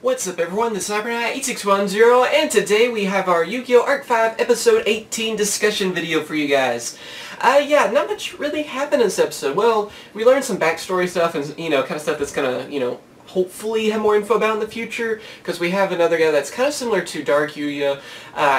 What's up everyone, this is CyberKnight 8610, and today we have our Yu-Gi-Oh! Arc 5 Episode 18 discussion video for you guys. Yeah, not much really happened in this episode. Well, we learned some backstory stuff and, kind of stuff that's gonna, hopefully have more info about in the future, because we have another guy that's kind of similar to Dark Yuya.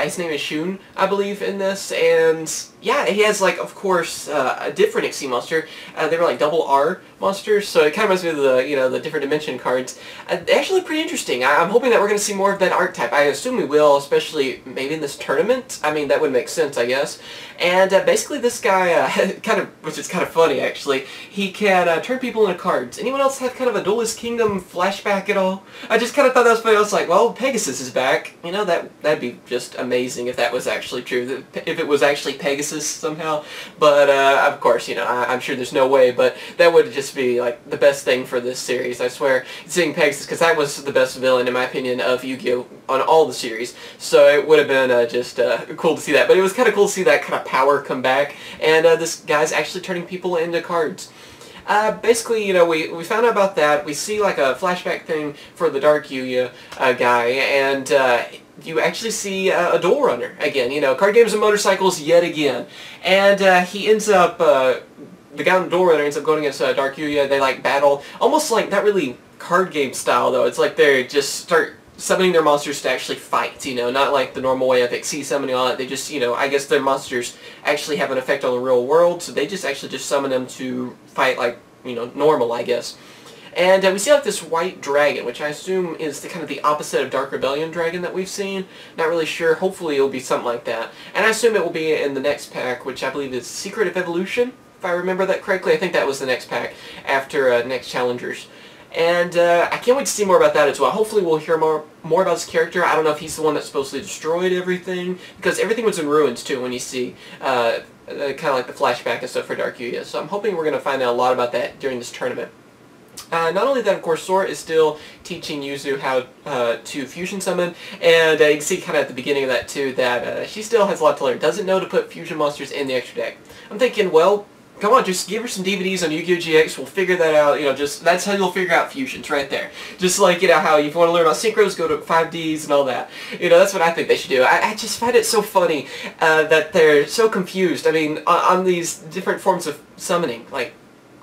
His name is Shun, I believe, in this, and yeah, he has, like, of course, a different XC monster. They were, like, double R monsters, so it kind of reminds me of the, the different dimension cards. They actually look pretty interesting. I'm hoping that we're going to see more of that archetype. I assume we will, especially maybe in this tournament. I mean, that would make sense, I guess. And basically this guy, which is kind of funny, actually, he can turn people into cards. Anyone else have kind of a Duelist Kingdom flashback at all? I just kind of thought that was funny. I was like, well, Pegasus is back. That'd be just amazing if that was actually true. If it was actually Pegasus somehow. But, of course, I'm sure there's no way, but that would just be, like, the best thing for this series, I swear. Seeing Pegasus, because that was the best villain, in my opinion, of Yu-Gi-Oh! On all the series. So it would have been just cool to see that. But it was kind of cool to see that kind of power come back, and this guy's actually turning people into cards. Basically, we found out about that. We see, like, a flashback thing for the Dark Yuya guy, and you actually see a duel runner again. Card games and motorcycles yet again. And he ends up, the guy on the duel runner ends up going against Dark Yuya. They, like, battle, almost like, not really card game style, though. It's like they just start summoning their monsters to actually fight, not like the normal way of XC summoning all that. They just, I guess their monsters actually have an effect on the real world, so they just actually just summon them to fight like, normal, I guess. And we see like this white dragon, which I assume is the kind of the opposite of Dark Rebellion dragon that we've seen. Not really sure. Hopefully it'll be something like that. And I assume it will be in the next pack, which I believe is Secret of Evolution, if I remember that correctly. I think that was the next pack after next Challengers. And I can't wait to see more about that as well. Hopefully we'll hear more about his character. I don't know if he's the one that supposedly destroyed everything, because everything was in ruins too when you see kind of like the flashback and stuff for Dark Yuya. So I'm hoping we're going to find out a lot about that during this tournament. Not only that, of course, Sora is still teaching Yuzu how to fusion summon, and you can see kind of at the beginning of that too that she still has a lot to learn. Doesn't know to put fusion monsters in the extra deck. I'm thinking, well, come on, just give her some DVDs on Yu-Gi-Oh! GX, we'll figure that out, that's how you'll figure out fusions, right there. Just like, how if you want to learn about synchros, go to 5Ds and all that. That's what I think they should do. I just find it so funny that they're so confused. I mean, on these different forms of summoning, like,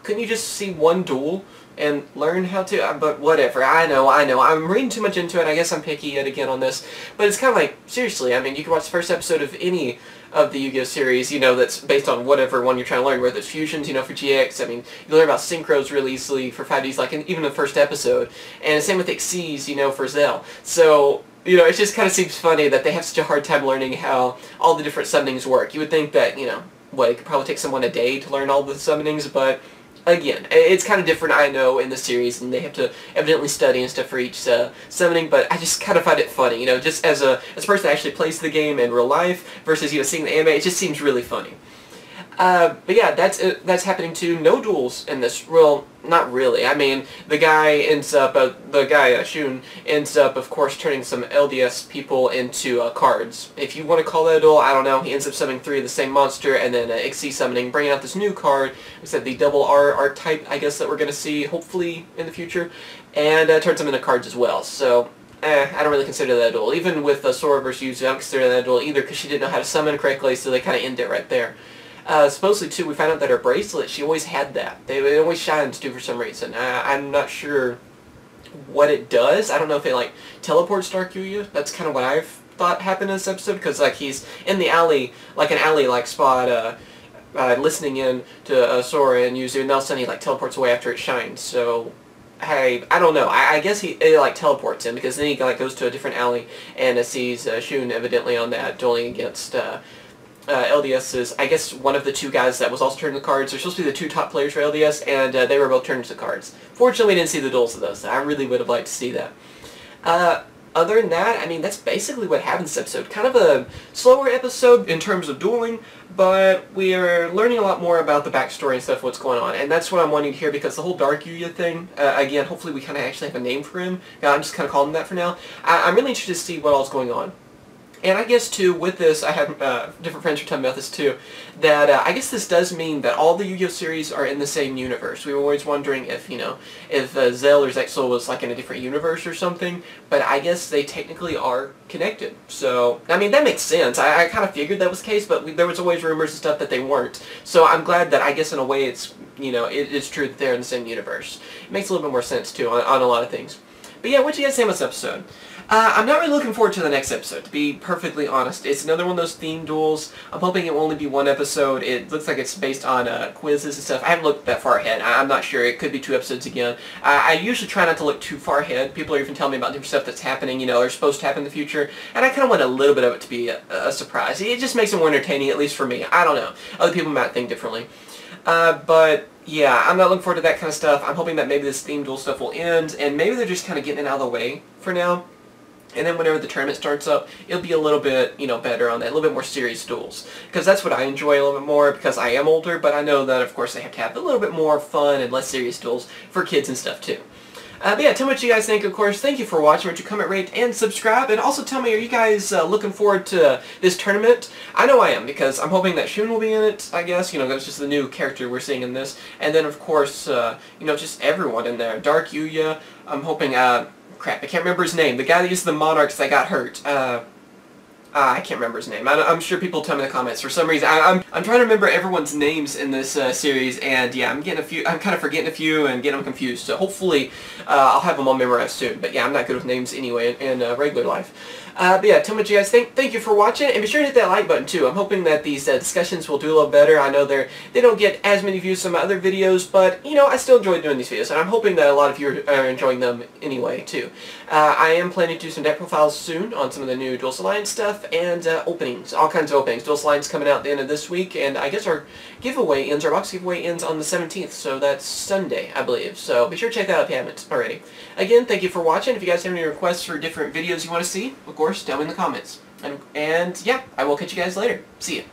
couldn't you just see one duel and learn how to, but whatever, I know, I'm reading too much into it, I guess I'm picky yet again on this, but it's kind of like, seriously, I mean, you can watch the first episode of any of the Yu-Gi-Oh! Series, that's based on whatever one you're trying to learn, whether it's fusions, for GX, I mean, you learn about synchros really easily for 5Ds, like even in the first episode, and same with XCs, for Zell, so, it just kind of seems funny that they have such a hard time learning how all the different summonings work. You would think that, it could probably take someone a day to learn all the summonings, but again, it's kind of different, I know, in the series, and they have to evidently study and stuff for each summoning, but I just kind of find it funny, just as a person that actually plays the game in real life versus, seeing the anime, it just seems really funny. But yeah, that's happening too. No duels in this. Well, not really. I mean, the guy ends up, Shun, ends up, of course, turning some LDS people into cards. If you want to call that a duel, I don't know. He ends up summoning 3 of the same monster, and then XC summoning, bringing out this new card. We said the double R archetype, I guess, that we're going to see, hopefully, in the future, and turns them into cards as well. So, I don't really consider that a duel. Even with Sora versus Yuzu, I don't consider that a duel either, because she didn't know how to summon correctly, so they kind of end it right there. Supposedly, too, we found out that her bracelet, she always had that. It always shines, too, for some reason. I'm not sure what it does. I don't know if it, like, teleports Dark Yuya. That's kind of what I've thought happened in this episode, because, like, he's in the alley, like an alley-like spot, listening in to Sora and Yuzu, and all of a sudden he, like, teleports away after it shines. So, I don't know. I guess it, like, teleports him, because then he, like, goes to a different alley and sees Shun evidently on that, dueling against LDS is, I guess, one of the 2 guys that was also turned into cards. They're supposed to be the 2 top players for LDS, and they were both turned into cards. Fortunately, we didn't see the duels of those. I really would have liked to see that. Other than that, I mean, that's basically what happened this episode. Kind of a slower episode in terms of dueling, but we are learning a lot more about the backstory and stuff, what's going on. And that's what I'm wanting to hear, because the whole Dark Yuya thing, again, hopefully we kind of actually have a name for him. I'm just kind of calling him that for now. I'm really interested to see what all's going on. And I guess too, with this, I had different friends were telling me about this too, that I guess this does mean that all the Yu-Gi-Oh series are in the same universe. We were always wondering if, you know, if Zell or Zexal was like in a different universe or something, but I guess they technically are connected. So, I mean, that makes sense. I kind of figured that was the case, but there was always rumors and stuff that they weren't. So I'm glad that I guess in a way it's, you know, it's true that they're in the same universe. It makes a little bit more sense too on a lot of things. But yeah, what do you guys think of this episode? I'm not really looking forward to the next episode, to be perfectly honest. It's another one of those theme duels. I'm hoping it will only be one episode. It looks like it's based on quizzes and stuff. I haven't looked that far ahead. I'm not sure. It could be 2 episodes again. I usually try not to look too far ahead. People are even telling me about different stuff that's happening, you know, or supposed to happen in the future. And I kind of want a little bit of it to be a surprise. It just makes it more entertaining, at least for me. I don't know. Other people might think differently. But yeah, I'm not looking forward to that kind of stuff. I'm hoping that maybe this theme duel stuff will end, and maybe they're just kind of getting it out of the way for now. And then whenever the tournament starts up, it'll be a little bit, you know, better on that, a little bit more serious duels. Because that's what I enjoy a little bit more, because I am older, but I know that, of course, they have to have a little bit more fun and less serious duels for kids and stuff, too. But yeah, tell me what you guys think, of course. Thank you for watching. Remember to comment, rate, and subscribe. And also tell me, are you guys looking forward to this tournament? I know I am, because I'm hoping that Shun will be in it, I guess. You know, that's just the new character we're seeing in this. And then, of course, you know, just everyone in there. Dark Yuya. I'm hoping, crap, I can't remember his name. The guy that used the Monarchs that got hurt. I can't remember his name. I'm sure people tell me in the comments. For some reason, I'm trying to remember everyone's names in this series, and yeah, I'm kind of forgetting a few and getting them confused. So hopefully, I'll have them all memorized soon. But yeah, I'm not good with names anyway in regular life. But yeah, tell me what you guys think. Thank you for watching, and be sure to hit that like button too. I'm hoping that these discussions will do a little better. I know they don't get as many views as some other videos, but you know, I still enjoy doing these videos, and I'm hoping that a lot of you are enjoying them anyway too. I am planning to do some deck profiles soon on some of the new Duelist Alliance stuff and openings, all kinds of openings. Duelist Alliance coming out at the end of this week, and I guess our giveaway ends, our box giveaway ends on the 17th, so that's Sunday, I believe. So be sure to check that out if you haven't already. Again, thank you for watching. If you guys have any requests for different videos you want to see, of course, tell me in the comments. And yeah, I will catch you guys later. See ya.